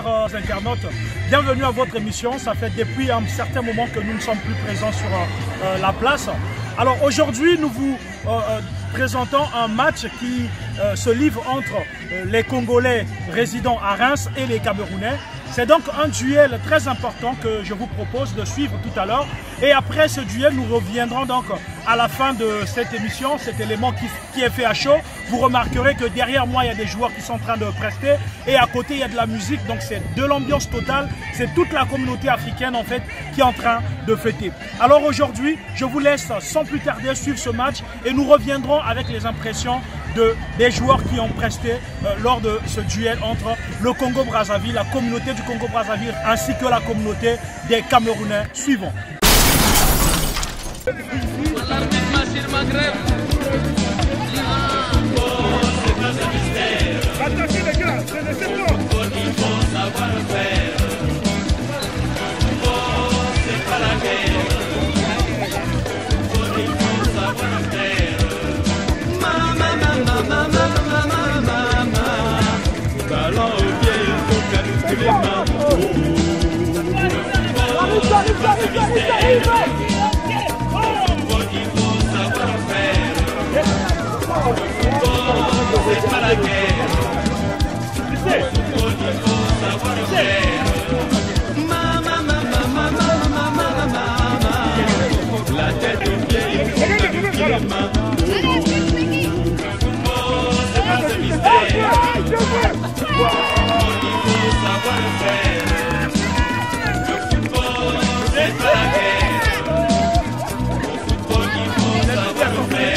chers internautes, bienvenue à votre émission. Ça fait depuis un certain moment que nous ne sommes plus présents sur la place. Alors aujourd'hui, nous vous présentons un match qui se livre entre les Congolais résidant à Reims et les Camerounais. C'est donc un duel très important que je vous propose de suivre tout à l'heure. Et après ce duel, nous reviendrons donc à la fin de cette émission, cet élément qui est fait à chaud. Vous remarquerez que derrière moi, il y a des joueurs qui sont en train de prester. Et à côté, il y a de la musique. Donc c'est de l'ambiance totale. C'est toute la communauté africaine en fait qui est en train de fêter. Alors aujourd'hui, je vous laisse sans plus tarder suivre ce match. Et nous reviendrons avec les impressions des joueurs qui ont presté lors de ce duel entre le Congo-Brazzaville, la communauté du Congo-Brazzaville ainsi que la communauté des Camerounais. Suivons. Attaquez les gars, c'est toi. Il faut savoir faire. C'est pas la guerre. Il faut savoir faire. Ballon au pied, il faut calculer les mains. Il faut savoir faire. C'est pas la guerre. Il faut savoir faire. La tête au pied, il faut calculer les mains. C'est pas ce mystère. Il faut savoir faire. Le football, c'est pas la guerre. Le football, il faut savoir faire.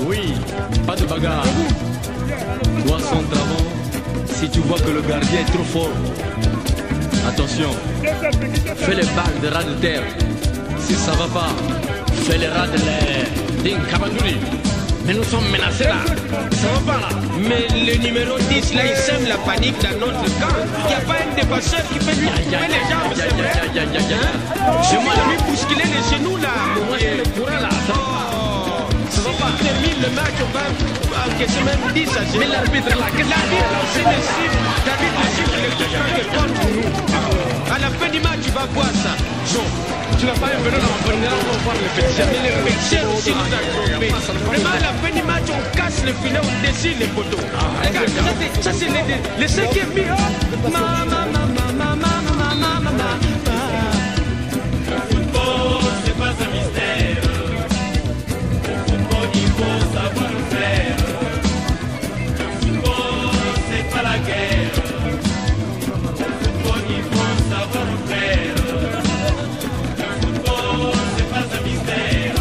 Oui, pas de bagarre. Doigt son travail. Si tu vois que le gardien est trop fort, attention, fais les balles de ras de terre. Si ça va pas, fais les rats de l'air. Ding Kabandouli. Mais nous sommes menacés là. Ça va pas là. Mais le numéro 10 là, il sème la panique dans notre camp. Il n'y a pas un dépasseur qui peut lui couper les jambes, c'est vrai. Je m'en ai bousculé les genoux là. Moi c'est le courant là. Ça va pas. Termine le match, on va encaisser même 10 à 0. Mais l'arbitre là, qu'est-ce qu'il fait là? C'est le cible. L'arbitre cible les coups que contre nous. À la fin du match, tu vas voir ça. Non, tu n'as pas un vélo dans mon bonheur pour voir le pétition. Mais le pétition aussi nous a trompés. Vraiment, à la fin du match, on casse le filet, on dessine les poteaux. Regarde, ça c'est les 5e but. Le football, c'est pas un mystère. Le football, il faut savoir faire. Le football, c'est pas la guerre. Le football, il faut savoir faire. Le football, c'est pas un mystère.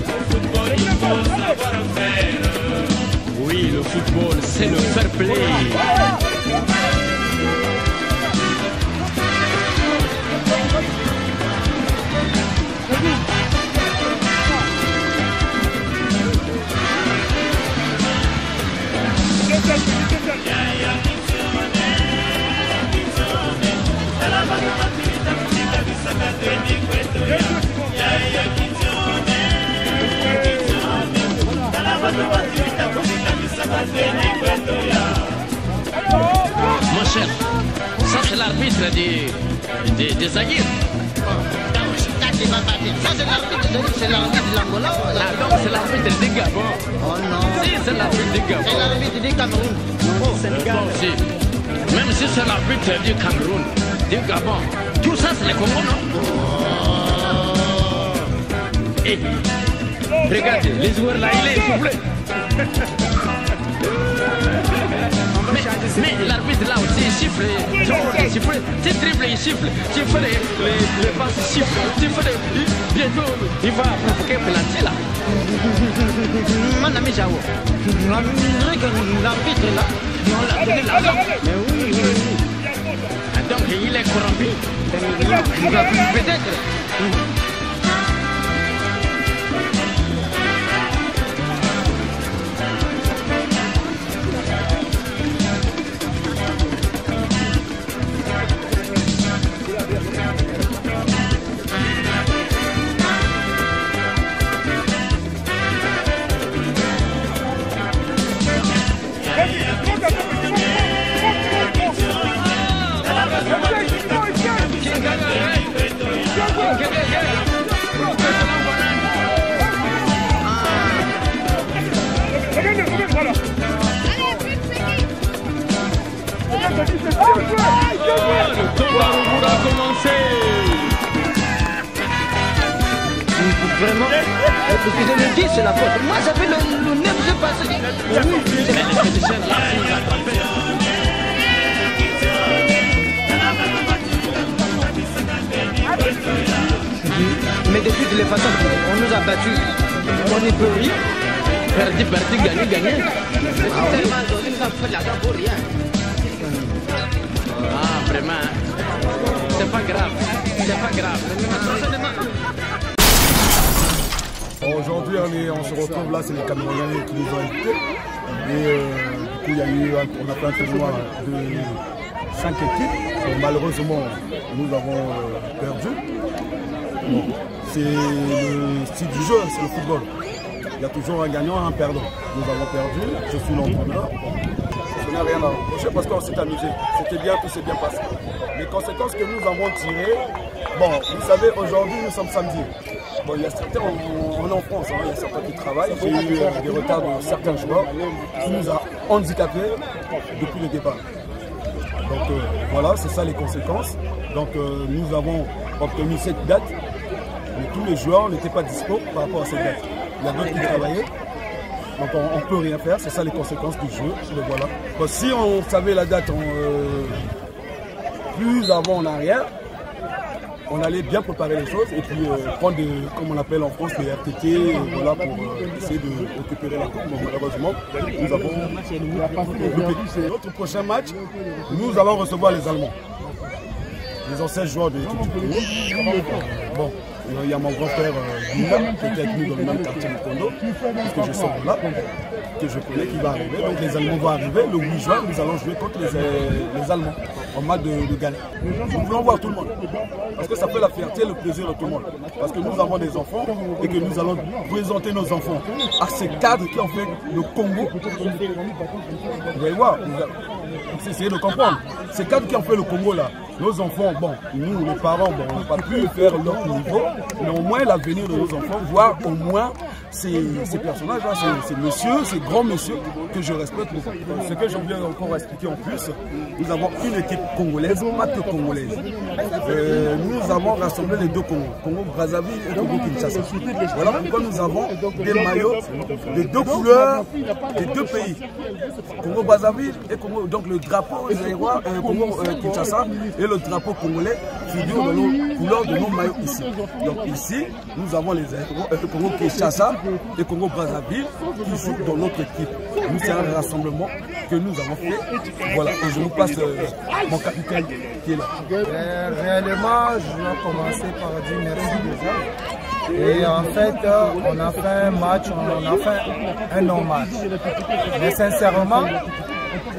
Le football, il faut savoir faire. Oui, le football, c'est le fair play. Mon cher, ça c'est l'arbitre des Aguirre. Ça c'est l'arbitre de l'Angola. Ah non, c'est l'arbitre du Gabon. Oh non. Si, c'est l'arbitre du Gabon. C'est l'arbitre du Cameroun. Oh, Sénégal aussi. Même si c'est l'arbitre du Cameroun, du Gabon, tout ça c'est les Congo, non? Et regardez, les joueurs là, il est essoufflé. Mais l'arbitre là aussi il siffle, c'est triple, il siffle, tu fais les passes, il siffle, tu fais bientôt il va provoquer penalty là. Mon ami Jao, l'arbitre là, Et on l'a donné l'argent. Mais oui, oui, oui. Ah, donc il est corrompu. Peut-être. Le combat a commencé. Vraiment, ce que je me dis, c'est la faute. Moi, ça fait le 9 jeux passés. Mais depuis de les façons, on nous a battus. On n'y peut rien. Perdu, gagné. C'est tellement donné, ça fait de l'argent pour rien. Ah, vraiment. C'est pas grave. Aujourd'hui, on se retrouve là, c'est les Camerounais qui nous ont invités. Et du coup, on a fait un tournoi de 5 équipes. Donc, malheureusement, nous avons perdu. Bon, c'est le style du jeu, c'est le football. Il y a toujours un gagnant et un perdant. Nous avons perdu, je suis l'entraîneur. Je n'ai rien à reprocher parce qu'on s'est amusé. C'était bien, tout s'est bien passé. Les conséquences que nous avons tirées, bon, vous savez, aujourd'hui nous sommes samedi. Bon, il y a certains, on est en France, hein, il y a certains qui travaillent. J'ai eu des retards de certains joueurs qui nous a handicapés depuis le départ. Donc voilà, c'est ça les conséquences. Donc nous avons obtenu cette date, mais tous les joueurs n'étaient pas dispo par rapport à cette date. Il y a d'autres qui travaillaient. Donc on ne peut rien faire, c'est ça les conséquences du jeu. Donc, voilà. Bon, si on savait la date plus avant en arrière, on allait bien préparer les choses et puis prendre, comme on appelle en France, les RTT voilà, pour essayer de récupérer la coupe. Donc malheureusement, nous avons notre prochain match, nous allons recevoir les Allemands. Les anciens joueurs de l'équipe du pays. Bon, il y a mon grand-père Guilla, qui était avec nous dans le même quartier de Kondo, puisque je sors de là, que je connais, qui va arriver. Donc les Allemands vont arriver. Le 8 juin, nous allons jouer contre les Allemands en match de gagne. Nous voulons voir tout le monde. Parce que ça fait la fierté et le plaisir de tout le monde. Parce que nous avons des enfants et que nous allons présenter nos enfants à ces cadres qui ont fait le Congo. Vous allez voir, vous essayez de comprendre. Ces cadres qui ont fait le Congo là, nos enfants, bon, nous les parents, bon, on n'a pas pu faire leur niveau, mais au moins l'avenir de nos enfants, voir au moins ces personnages-là, ces messieurs, ces grands messieurs que je respecte beaucoup. Ce que je voulais encore expliquer en plus, nous avons une équipe congolaise, pas que congolaise. Nous avons rassemblé les deux Congos, Congo-Brazzaville et Congo-Kinshasa. Voilà pourquoi nous avons des maillots des deux couleurs des deux pays. Congo-Brazzaville et Congo, donc le drapeau zaïrois, Congo-Kinshasa et le drapeau congolais figurent dans nos couleurs de nos maillots ici. Donc ici, nous avons les Congo-Kinshasa et Congo-Brazzaville qui jouent dans notre équipe. Nous, c'est un rassemblement que nous avons fait. Voilà, et je vous passe mon capitaine qui est là. Réellement, je vais commencer par dire merci déjà. Et en fait, on a fait un match, on a fait un non-match. Mais sincèrement,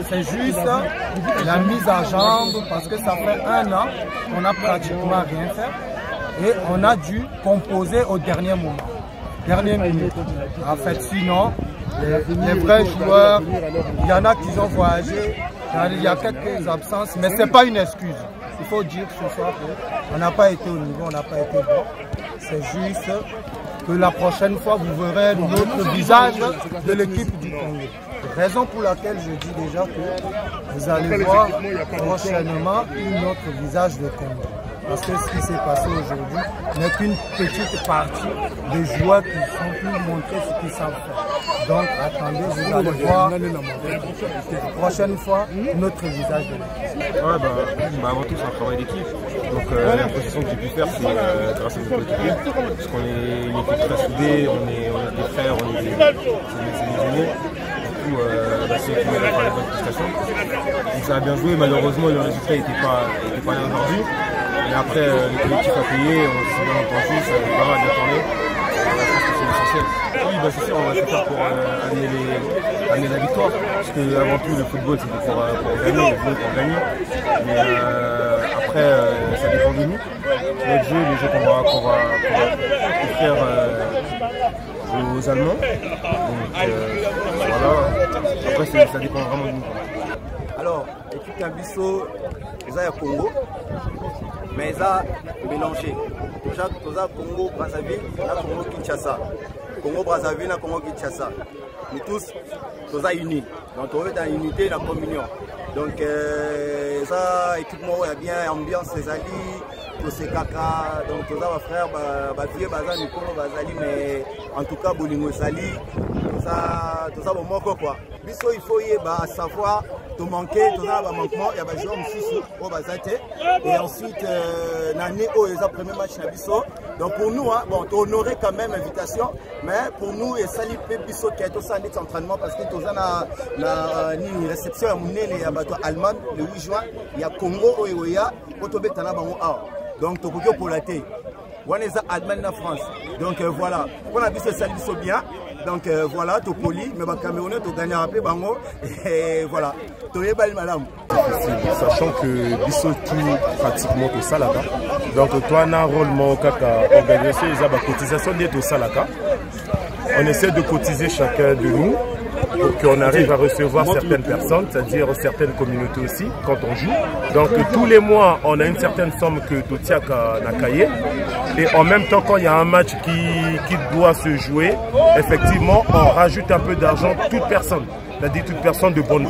c'est juste la mise à jambe parce que ça fait un an qu'on n'a pratiquement rien fait et on a dû composer au dernier moment. Dernière minute. En fait, sinon, les vrais joueurs, il y en a qui ont voyagé, il y a quelques absences, mais ce n'est pas une excuse. Il faut dire ce soir qu'on n'a pas été au niveau, on n'a pas été bon. C'est juste que la prochaine fois, vous verrez notre visage de l'équipe du Congo. Raison pour laquelle je dis déjà que vous allez voir prochainement notre visage de Congo. Parce que ce qui s'est passé aujourd'hui n'est qu'une petite partie des joueurs qui sont plus montrés ce qu'ils savent faire. Donc attendez, vous allez voir la prochaine fois notre visage de l'équipe. Ouais, avant tout c'est un travail d'équipe. Donc la position que j'ai pu faire c'est grâce à notre équipe. Parce qu'on est une équipe très soudée, on est des frères, on est des aînés. surtout ceux qui veulent faire la bonne prestation. Donc ça a bien joué, malheureusement le résultat n'était pas là aujourd'hui. Et après le collectif a payé, on s'est bien entendu, ça va bien tourné. Je pense que c'est l'essentiel. Oui, c'est sûr, on va se faire pour amener la victoire. Parce que avant tout le football c'est pour gagner, pour gagner. Mais après ça dépend de nous. Notre jeu, les jeux qu'on va offrir aux Allemands. Donc voilà. Après ça dépend vraiment de nous. Alors, l'équipe Kambiso, ils ont Congo, mais ils ont mélangé. Déjà, Congo Brazzaville, Congo Kinshasa. Congo Brazzaville, Congo Kinshasa. Nous tous, nous sommes unis. Donc, on est dans l'unité et la communion. Donc, ça, équipe moi, il y a bien ambiance, les alliés. C'est caca, donc tous les frères, vieux bazali, bazali, mais en tout cas, bolingo sali, tout ça, bon moko quoi. Biso il faut y savoir te manquer, tout ça, manquement, il y a des joueurs sous au bazate, et ensuite l'année où ils ont premier match na biso. Donc pour nous, hein, bon, honorer quand même l'invitation, mais pour nous, et sali biso qui est aussi en entraînement parce que tout ça une réception à Mounel et à bateau allemand le 8 juin, il y a Congo au Oya, Otobetana Bango A. Donc, Tokyo pour la thé. On est à Allemagne en France. Donc, voilà. On a vu ce salut bien. Donc, voilà, Topoli. Mais les Camerounais, tu gagnes un peu, Bango. Et voilà. Tu es belle, madame. Sachant que Bissot tout pratiquement au Salaka. Donc, toi, on a un rôle à organiser les cotisations au Salaka. On essaie de cotiser chacun de nous pour qu'on arrive à recevoir certaines personnes, c'est-à-dire certaines communautés aussi, quand on joue. Donc tous les mois, on a une certaine somme que Totiak a caillé. Et en même temps, quand il y a un match qui doit se jouer, effectivement, on rajoute un peu d'argent, toute personne, c'est-à-dire toute personne de bonne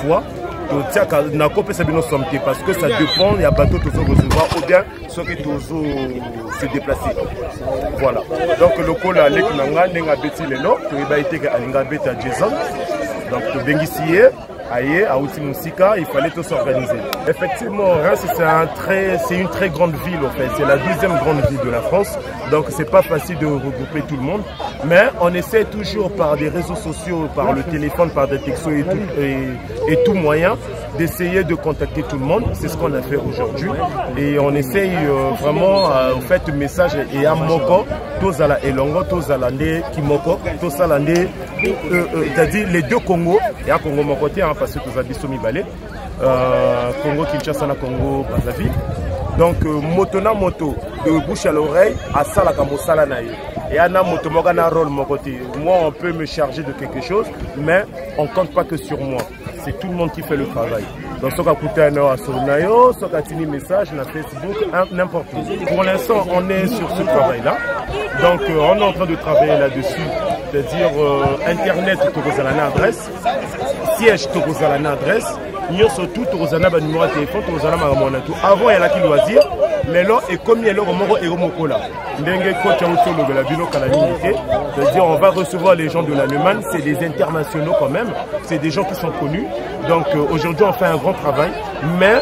foi. Parce que ça dépend, il y a bateau qui recevoir ou bien ceux qui se déplacer. Voilà. Donc le col à l'Eknanga, Nenga Beti Lelo, qui va être à Linga Beta Jason. Donc le Bengissier, Aïe, à Outimoussika, il fallait tout s'organiser. Effectivement, Reims, c'est une très grande ville en fait. C'est la deuxième grande ville de la France. Donc c'est pas facile de regrouper tout le monde. Mais on essaie toujours par des réseaux sociaux, par le téléphone, par des textos et tout moyen d'essayer de contacter tout le monde. C'est ce qu'on a fait aujourd'hui. Et on essaye vraiment, en fait, le message est à Moko, tous à la Elongo, tous à la Né Kimoko, tous à la Né, c'est-à-dire les deux Congos, et à Congo mon côté, parce que tous à Bissomi Balé, Congo Kinshasa, Congo Brazzaville. Donc, moto na moto, de bouche à l'oreille, à Salaka Mosala Naï. Et à moto, un rôle mon côté. Moi, on peut me charger de quelque chose, mais on ne compte pas que sur moi. C'est tout le monde qui fait le travail. Donc, ce qui a coûté un heure à Sonayo, ce qui a tenu message, sur Facebook, n'importe où. Pour l'instant, on est sur ce travail-là. Donc, on est en train de travailler là-dessus. C'est-à-dire, Internet, Tokozalana adresse, siège, Tokozalana adresse. Nous surtout Tokozana ba numéro de téléphone Tokozana maramona tout avant il y a qui loisir mais là et comme il y a l'heure moko et mokola ndenge coach a aussi le la bino calamité c'est-à-dire on va recevoir les gens de l'Allemagne, c'est des internationaux quand même, c'est des gens qui sont connus. Donc aujourd'hui on fait un grand travail mais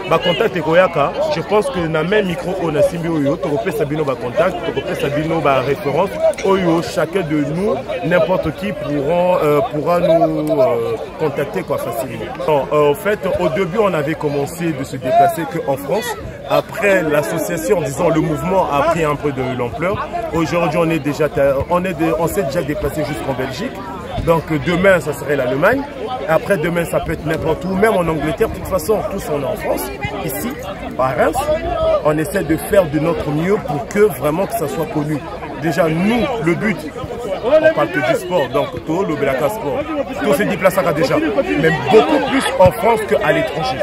ba contact ekoyaka, je pense que na même micro on a simbi oyo tokopé sabino ba contact, tokopé sabino ba référence oyo chacun de nous n'importe qui pourra nous contacter quoi facilement. En fait au début on avait commencé de se déplacer qu'en France. Après l'association, disons le mouvement a pris un peu de l'ampleur. Aujourd'hui on s'est déjà déplacé jusqu'en Belgique. Donc demain ça serait l'Allemagne. Après demain ça peut être n'importe où, même en Angleterre. De toute façon tous on est en France. Ici, à Reims, on essaie de faire de notre mieux pour que vraiment que ça soit connu. Déjà nous, le but, on parle que du sport, donc tout le Belaka sport, tout se déplace déjà, mais beaucoup plus en France qu'à l'étranger.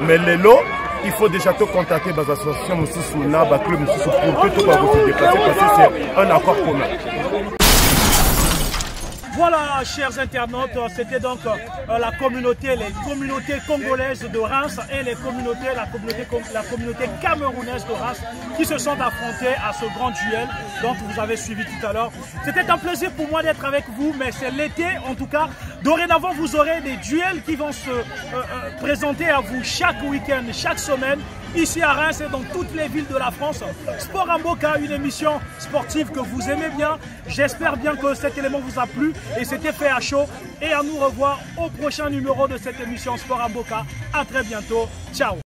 Mais les lots, il faut déjà te contacter dans l'association Moussousouna, le club Moussoussou pour que tu puisses se déplacer parce que c'est un accord commun. Voilà, chers internautes, c'était donc la communauté congolaise de Reims et la communauté camerounaise de Reims qui se sont affrontés à ce grand duel dont vous avez suivi tout à l'heure. C'était un plaisir pour moi d'être avec vous, mais c'est l'été en tout cas. Dorénavant, vous aurez des duels qui vont se présenter à vous chaque week-end, chaque semaine, ici à Reims et dans toutes les villes de la France. Sport en Boca, une émission sportive que vous aimez bien. J'espère bien que cet élément vous a plu et c'était fait à chaud. Et à nous revoir au prochain numéro de cette émission Sport en Boca. À très bientôt. Ciao.